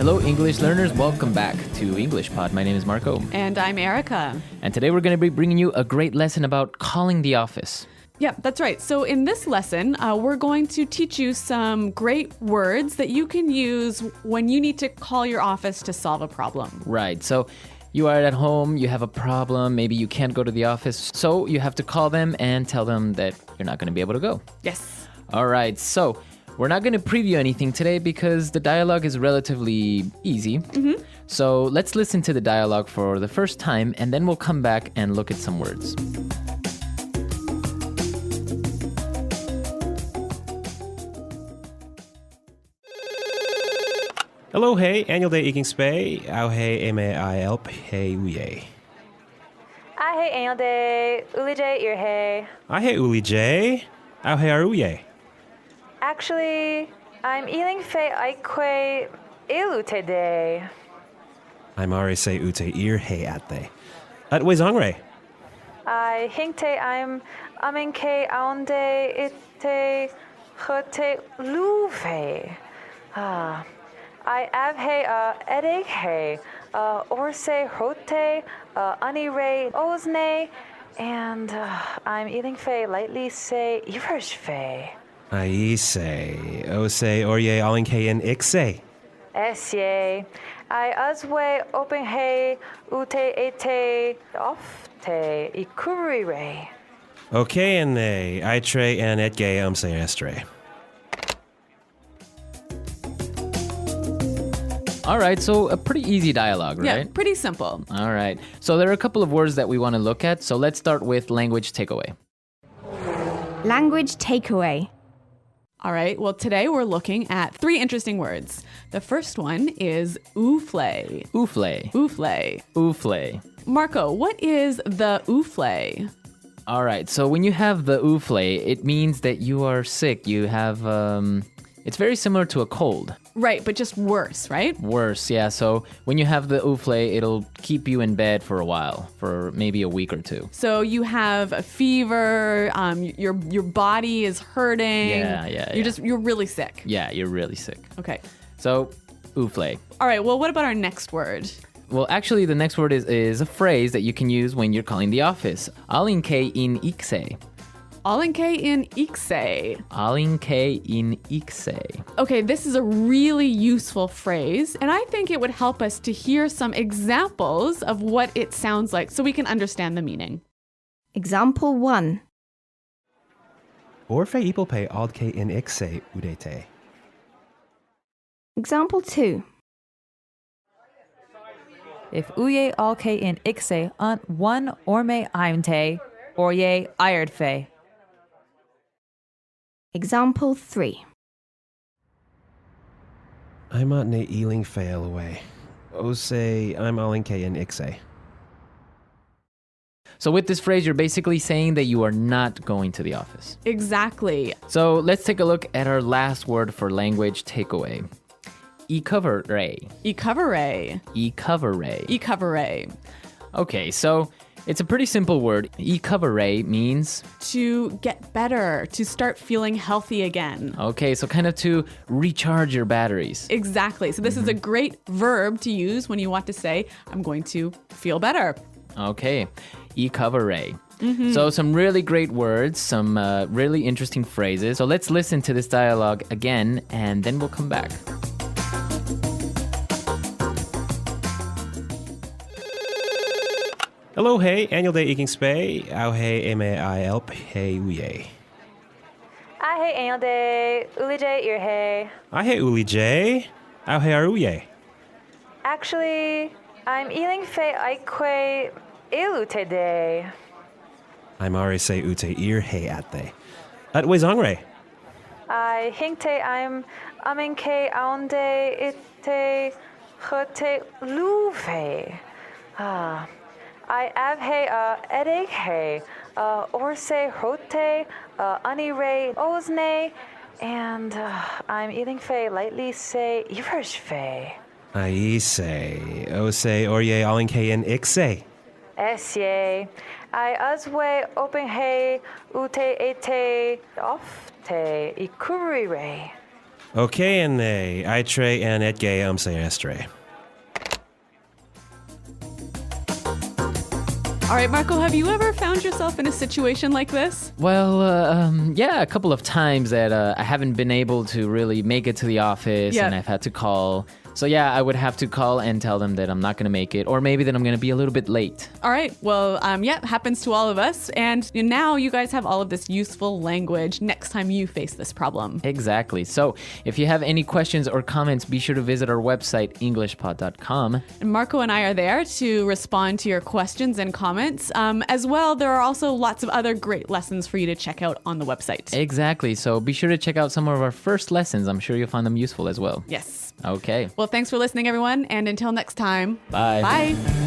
Hello, English learners. Welcome back to English Pod. My name is Marco. And I'm Erica. And today we're going to be bringing you a great lesson about calling the office. Yeah, that's right. So in this lesson, we're going to teach you some great words that you can use when you need to call your office to solve a problem. Right. So you are at home, you have a problem, maybe you can't go to the office. So you have to call them and tell them that you're not going to be able to go. Yes. All right. So we're not going to preview anything today because the dialogue is relatively easy. So let's listen to the dialogue for the first time and then we'll come back and look at some words. Hello, hey, annual day iking spay. Au hey, eme I elp, hey uye. I hate annual day. Uli J, ear hey. I hey uli j. Au hey aruye. Actually, I'm eating fe aikwe ilute day. I'm are say ute ear hey at they. At wezongre. I hinkte I'm aminke aunde ite hote luve. Ah. I have hey edig hey orse hote anire osne and I'm eating fe lightly say ivers fe. I say, o say orye alinke in ixe. Esye. I aswe open hey ute ete off te ikurire. Okay, and they, I tre and et gay say estre. All right, so a pretty easy dialogue, right? Yeah, pretty simple. All right. So there are a couple of words that we want to look at. So let's start with language takeaway. Language takeaway. All right, well, today we're looking at 3 interesting words. The first one is ooflay. Ooflay. Ooflay. Ooflay. Marco, what is the ooflay? All right, so when you have the ooflay, it means that you are sick. You have, it's very similar to a cold. Right, but just worse, right? Worse, yeah. So when you have the ooflay, it'll keep you in bed for a while, for maybe a week or 2. So you have a fever, your body is hurting. Yeah. You're really sick. Yeah, you're really sick. Okay. So, ooflay. All right, well, what about our next word? Well, actually, the next word is a phrase that you can use when you're calling the office. Alinke in ikse. Alinke in ikse. Alinke in ikse. Okay, this is a really useful phrase, and I think it would help us to hear some examples of what it sounds like so we can understand the meaning. Example 1. Orfe ipolpe aldke in ixe udete. Example 2. If uye alke in ixe unt one orme aimte, orye iredfe. Example 3. I'm at ne ealing fail away. O say I'm alinke in ixe. So with this phrase, you're basically saying that you are not going to the office. Exactly. So let's take a look at our last word for language takeaway. Ikavere. Ikavere. Ikavere. Ikavere. Okay, so it's a pretty simple word. Ikavere means... To get better, to start feeling healthy again. Okay, so kind of to recharge your batteries. Exactly. So this is a great verb to use when you want to say, I'm going to feel better. Okay, ikavere. So some really great words, some really interesting phrases. So let's listen to this dialogue again, and then we'll come back. Hello, hey, annual day iking spay. Au hey, eme I elp, hey uye. I hate annual day. Uli J, ear hey. I hey uli j. Au hey aruye. Actually, I'm eating fe aikwe ilute day. I'm are say ute ear hey at they. At wezongre. I hinkte I'm aminke aunde ite hote luve. Ah. I have hey edig hey orse hote anire osne and I'm eating fe lightly say ivers fe. I say, o say orye alinke in ixe. Esye. I aswe open hey ute ete off te ikurire. Okay, and aitre and etge estre. All right, Marco, have you ever found yourself in a situation like this? Well, yeah, a couple of times that I haven't been able to really make it to the office Yeah. and I've had to call. So yeah, I would have to call and tell them that I'm not going to make it, or maybe that I'm going to be a little bit late. All right. Well, yeah, happens to all of us. And now you guys have all of this useful language next time you face this problem. Exactly. So if you have any questions or comments, be sure to visit our website, englishpod.com. And Marco and I are there to respond to your questions and comments. As well, there are also lots of other great lessons for you to check out on the website. Exactly. So be sure to check out some of our first lessons. I'm sure you'll find them useful as well. Yes. Okay. Well, thanks for listening, everyone. And until next time, Bye. Bye.